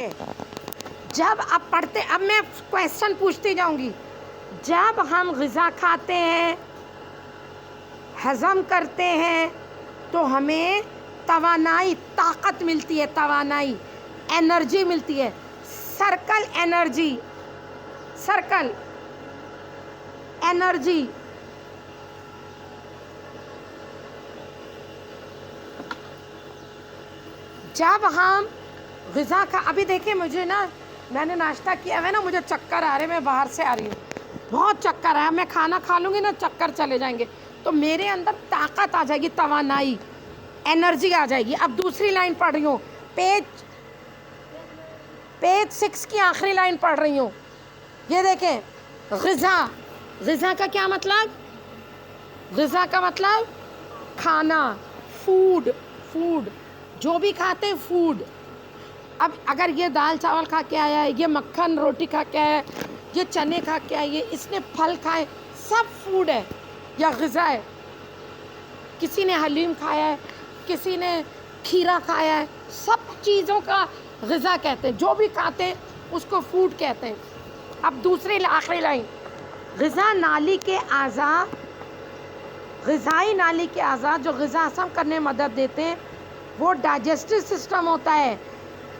ہے. جب اب پڑھتے, اب میں کویشچن پوچھتی جاؤں گی. جب ہم غذا کھاتے ہیں, ہضم کرتے ہیں, تو ہمیں توانائی, طاقت ملتی ہے, توانائی, انرجی ملتی ہے. Circle energy, circle energy. جب ہم غذا کا, ابھی دیکھیں مجھے نا, میں نے ناشتہ کیا ہے نا, مجھے چکر آ رہے, میں باہر سے آ رہی ہوں, بہت چکر آیا. میں کھانا کھا لوں گی نا, چکر چلے جائیں گے. تو میرے اندر طاقت آ جائے گی, توانائی, انرجی آ جائے گی. اب دوسری لائن پڑھ رہی ہوں, پیج 6 کی آخری لائن پڑھ رہی ہوں. یہ دیکھیں, غذا, غذا کا کیا مطلب؟ غذا کا مطلب کھانا, فوڈ, فوڈ, جو بھی کھاتے ہیں فوڈ. اب اگر یہ دال چاول کھا کے آیا ہے, یہ مکھن روٹی کھا کے آیا ہے, یہ چنے کھا کے آئی ہے, اس نے پھل کھائے, سب فوڈ ہے یا غذا ہے. کسی نے حلیم کھایا ہے, کسی نے کھیرا کھایا ہے, سب چیزوں کا غذا کہتے ہیں. جو بھی کھاتے ہیں اس کو فوڈ کہتے ہیں. اب دوسری آخری لائن, غذا نالی کے اعضاء, غذائی نالی کے اعضاء جو غذا ہضم کرنے میں مدد دیتے ہیں, وہ ڈائجسٹو سسٹم ہوتا ہے,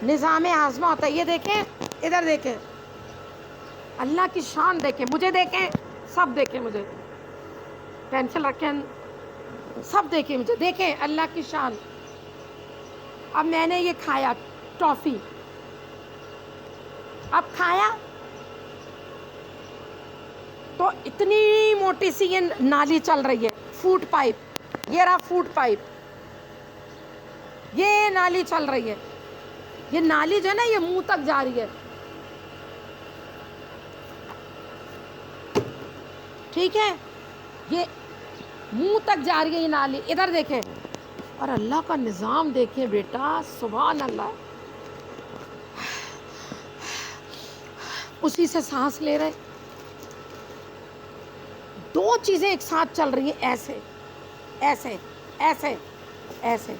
نظام ہاضمہ ہوتا ہے. یہ دیکھیں, ادھر دیکھیں, اللہ کی شان دیکھیں, مجھے دیکھیں, سب دیکھیں مجھے, پینسل رکھیں, سب دیکھیں مجھے, دیکھیں اللہ کی شان. اب میں نے یہ کھایا ٹافی, اب کھایا تو اتنی موٹی سی یہ نالی چل رہی ہے, فوڈ پائپ, یہ رہا فوڈ پائپ, یہ نالی چل رہی ہے. یہ نالی جو ہے نا, یہ منہ تک جا رہی ہے, ٹھیک ہے, یہ منہ تک جا رہی ہے یہ نالی. ادھر دیکھیں, اور اللہ کا نظام دیکھیں بیٹا, سبحان اللہ. اسی سے سانس لے رہے, دو چیزیں ایک ساتھ چل رہی ہیں, ایسے ایسے ایسے ایسے,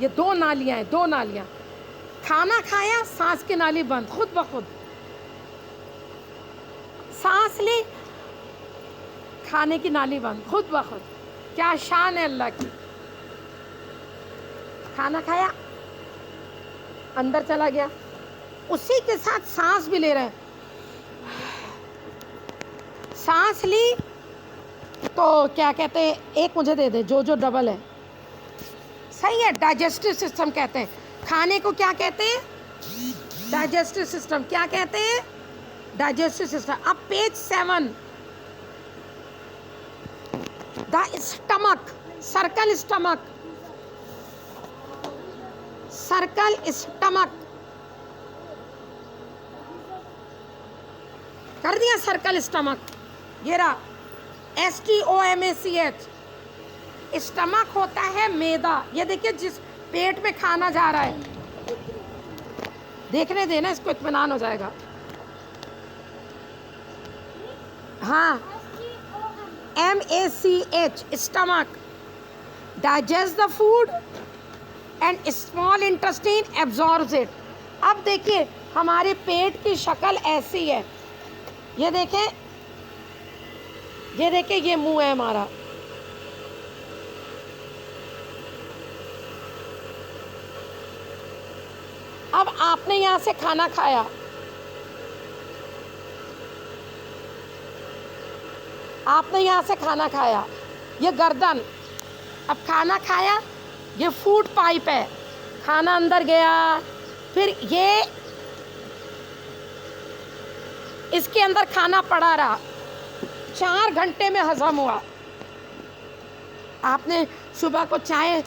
یہ دو نالیاں ہیں, دو نالیاں. کھانا کھایا, سانس کی نالی بند, خود بخود سانس لی, کھانے کی نالی بند, خود بخود. کیا شان ہے اللہ کی. کھانا کھایا, اندر چلا گیا, اسی کے ساتھ سانس بھی لے رہے ہیں. سانس لی تو کیا کہتے ہیں, ایک مجھے دے دے, جو ڈبل ہے, صحیح ہے, ڈائجسٹو سسٹم کہتے ہیں. کھانے کو کیا کہتے ہیں؟ Digestive system. کیا کہتے ہیں؟ Digestive system. اب page 7, the stomach, circle stomach, circle stomach, کر دیا سرکل اسٹمک. یہ رہا STOMACH. اسٹمک ہوتا ہے میدا, یہ دیکھیے جس پیٹ میں کھانا جا رہا ہے, دیکھنے دینا, اس کو اطمینان ہو جائے گا. ہاں, MACH, stomach, digest the food and small intestine absorbs it. اب دیکھیے ہمارے پیٹ کی شکل ایسی ہے, یہ دیکھیں, یہ دیکھیں, یہ منہ ہے ہمارا, اب آپ نے یہاں سے کھانا کھایا, آپ نے یہاں سے کھانا کھایا, یہ گردن, اب کھانا کھایا, یہ فوڈ پائپ ہے, کھانا اندر گیا, پھر یہ اس کے اندر کھانا پڑا رہا, 4 گھنٹے میں ہضم ہوا. آپ نے صبح کو چائے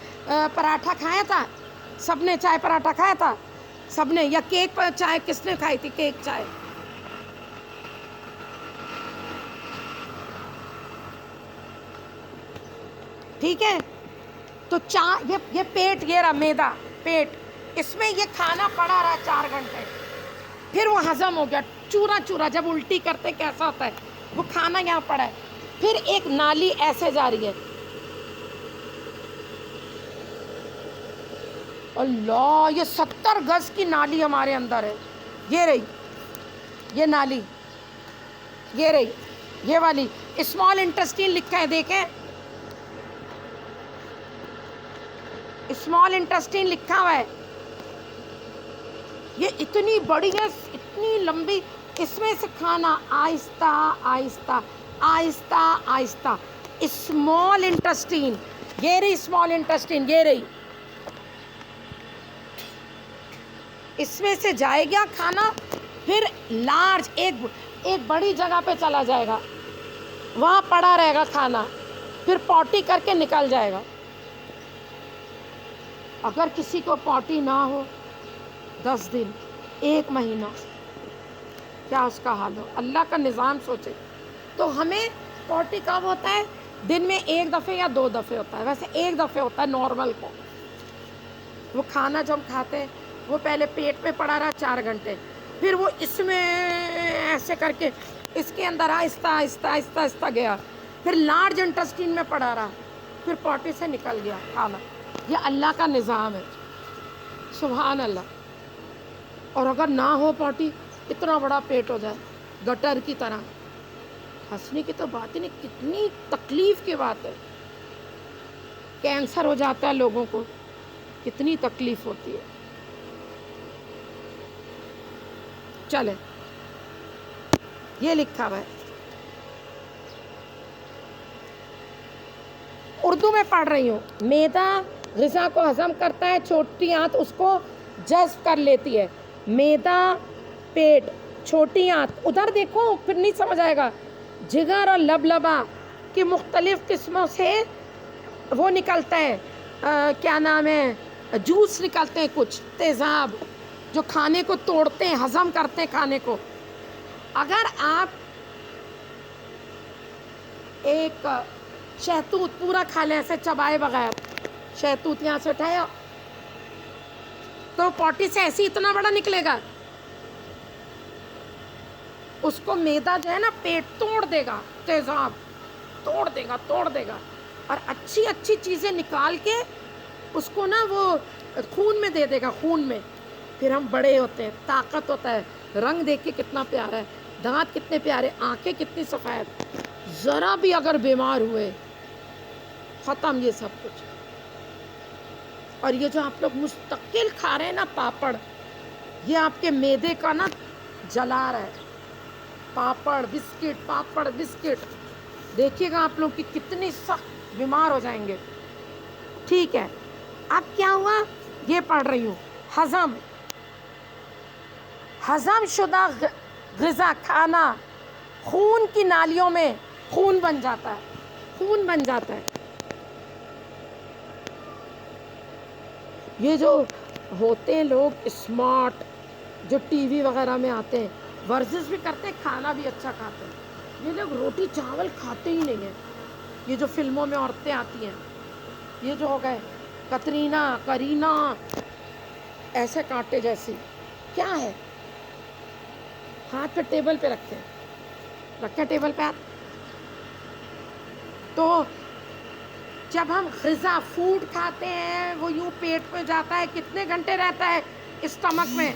پراٹھا کھایا تھا, سب نے چائے پراٹھا کھایا تھا, سب نے, یا کیک پر چائے کس نے کھائی تھی, کیک چائے. ٹھیک ہے, تو یہ پیٹ, یہ رہا میدا, پیٹ, اس میں یہ کھانا پڑا رہا 4 گھنٹے, پھر وہ ہضم ہو گیا چورا چورا. جب الٹی کرتے کیسا ہوتا ہے, وہ کھانا یہاں پڑا ہے, پھر ایک نالی ایسے جا رہی ہے, اللہ یہ 70 گز کی نالی ہمارے اندر ہے. یہ رہی یہ نالی, یہ رہی یہ والی. اسمال انٹسٹین لکھا ہے, دیکھیں اسمال انٹسٹین لکھا ہوا ہے. یہ اتنی بڑی ہے, اتنی لمبی. اس میں سے کھانا آہستہ آہستہ آہستہ آہستہ. اسمال انٹسٹین, یہ رہی اسمال انٹسٹین, یہ رہی, اس میں سے جائے گا کھانا, پھر لارج ایک بڑی جگہ پہ چلا جائے گا, وہاں پڑا رہے گا کھانا, پھر پوٹی کر کے نکل جائے گا. اگر کسی کو پوٹی نہ ہو 10 دن 1 مہینہ, کیا اس کا حال ہو. اللہ کا نظام سوچے. تو ہمیں پوٹی کب ہوتا ہے؟ دن میں 1 دفعہ یا 2 دفعے ہوتا ہے. ویسے 1 دفعہ ہوتا ہے نارمل کو. وہ کھانا جب کھاتے ہیں وہ پہلے پیٹ میں پڑا رہا 4 گھنٹے, پھر وہ اس میں ایسے کر کے اس کے اندر آہستہ آہستہ آہستہ آہستہ گیا, پھر لارج انٹسٹین میں پڑا رہا, پھر پوٹی سے نکل گیا کھانا. یہ اللہ کا نظام ہے, سبحان اللہ. اور اگر نہ ہو پوٹی, اتنا بڑا پیٹ ہو جائے گٹر کی طرح, ہنسنے کی تو بات ہی نہیں, کتنی تکلیف کی بات ہے. کینسر ہو جاتا ہے لوگوں کو, کتنی تکلیف ہوتی ہے. چلے یہ لکھا ہوا ہے, اردو میں پڑھ رہی ہوں. میدا غذا کو ہضم کرتا ہے, چھوٹی آنت اس کو جذب کر لیتی ہے. میدا, پیٹ, چھوٹی آنت, ادھر دیکھو پھر نہیں سمجھ آئے گا. جگر اور لبلبا کی مختلف قسموں سے وہ نکلتا ہے, کیا نام ہے, جوس نکلتے ہیں کچھ تیزاب جو کھانے کو توڑتے ہیں, ہضم کرتے ہیں کھانے کو. اگر آپ ایک شہتوت پورا کھا لیں ایسے چبائے بغیر, شہتوت یہاں سے اٹھایا تو پوٹی سے ایسے اتنا بڑا نکلے گا, اس کو میدا جو ہے نا پیٹ توڑ دے گا, تیزاب توڑ دے گا, توڑ دے گا, اور اچھی اچھی چیزیں نکال کے اس کو نا وہ خون میں دے دے گا, خون میں. پھر ہم بڑے ہوتے ہیں, طاقت ہوتا ہے, رنگ دیکھ کے کتنا پیارا ہے, دانت کتنے پیارے, آنکھیں کتنی سفید. ذرا بھی اگر بیمار ہوئے ختم یہ سب کچھ. اور یہ جو آپ لوگ مستقل کھا رہے ہیں نا پاپڑ, یہ آپ کے معدے کا نا جلا رہا ہے. پاپڑ بسکٹ, پاپڑ بسکٹ, دیکھیے گا آپ لوگ کی کتنی سخت بیمار ہو جائیں گے. ٹھیک ہے, اب کیا ہوا یہ پڑھ رہی ہوں. ہضم شدہ غذا کھانا خون کی نالیوں میں خون بن جاتا ہے, خون بن جاتا ہے. یہ جو ہوتے ہیں لوگ اسمارٹ, جو ٹی وی وغیرہ میں آتے ہیں, ورزش بھی کرتے ہیں, کھانا بھی اچھا کھاتے ہیں. یہ لوگ روٹی چاول کھاتے ہی نہیں ہیں. یہ جو فلموں میں عورتیں آتی ہیں, یہ جو ہو گئے کرینہ ایسے کانٹے جیسی, کیا ہے, ہاتھ پہ ٹیبل پہ رکھے ٹیبل پہ ہاتھ. تو جب ہم غذا فوڈ کھاتے ہیں وہ یوں پیٹ میں جاتا ہے, کتنے گھنٹے رہتا ہے اسٹمک میں؟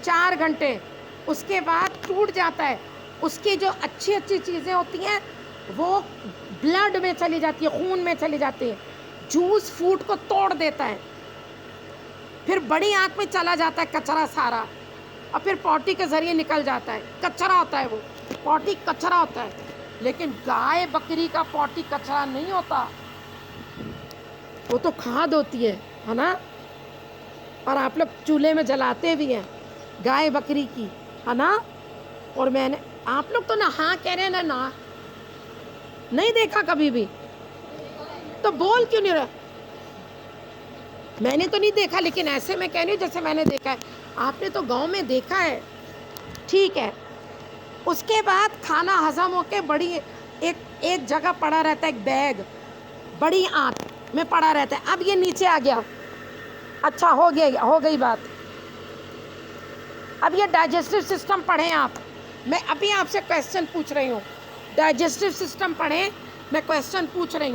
4 گھنٹے. اس کے بعد ٹوٹ جاتا ہے. اس کی جو اچھی اچھی چیزیں ہوتی ہیں وہ بلڈ میں چلی جاتی ہے, خون میں چلی جاتی ہے. جوس فوڈ کو توڑ دیتا ہے, پھر بڑی آنت میں چلا جاتا ہے کچرا سارا, اور پھر پوٹی کے ذریعے نکل جاتا ہے. کچرا ہوتا ہے وہ, پوٹی کچرا ہوتا ہے. لیکن گائے بکری کا پوٹی کچرا نہیں ہوتا, وہ تو کھاد ہوتی ہے نا. اور آپ لوگ چولہے میں جلاتے بھی ہیں گائے بکری کی, ہے نا. اور میں نے, آپ لوگ تو نہ ہاں کہہ رہے ہیں نہ نہیں دیکھا کبھی بھی, تو بول کیوں نہیں رہا؟ میں نے تو نہیں دیکھا, لیکن ایسے میں کہہ رہی ہوں جیسے میں نے دیکھا ہے. آپ نے تو گاؤں میں دیکھا ہے. ٹھیک ہے, اس کے بعد کھانا ہضم ہو کے بڑی ایک جگہ پڑا رہتا ہے, ایک بیگ بڑی آنت میں پڑا رہتا ہے. اب یہ نیچے آ گیا, اچھا ہو گئی بات. اب یہ ڈائجسٹو سسٹم پڑھیں آپ. میں ابھی آپ سے کویسچن پوچھ رہی ہوں, ڈائجسٹو سسٹم پڑھیں, میں کویسچن پوچھ رہی ہوں.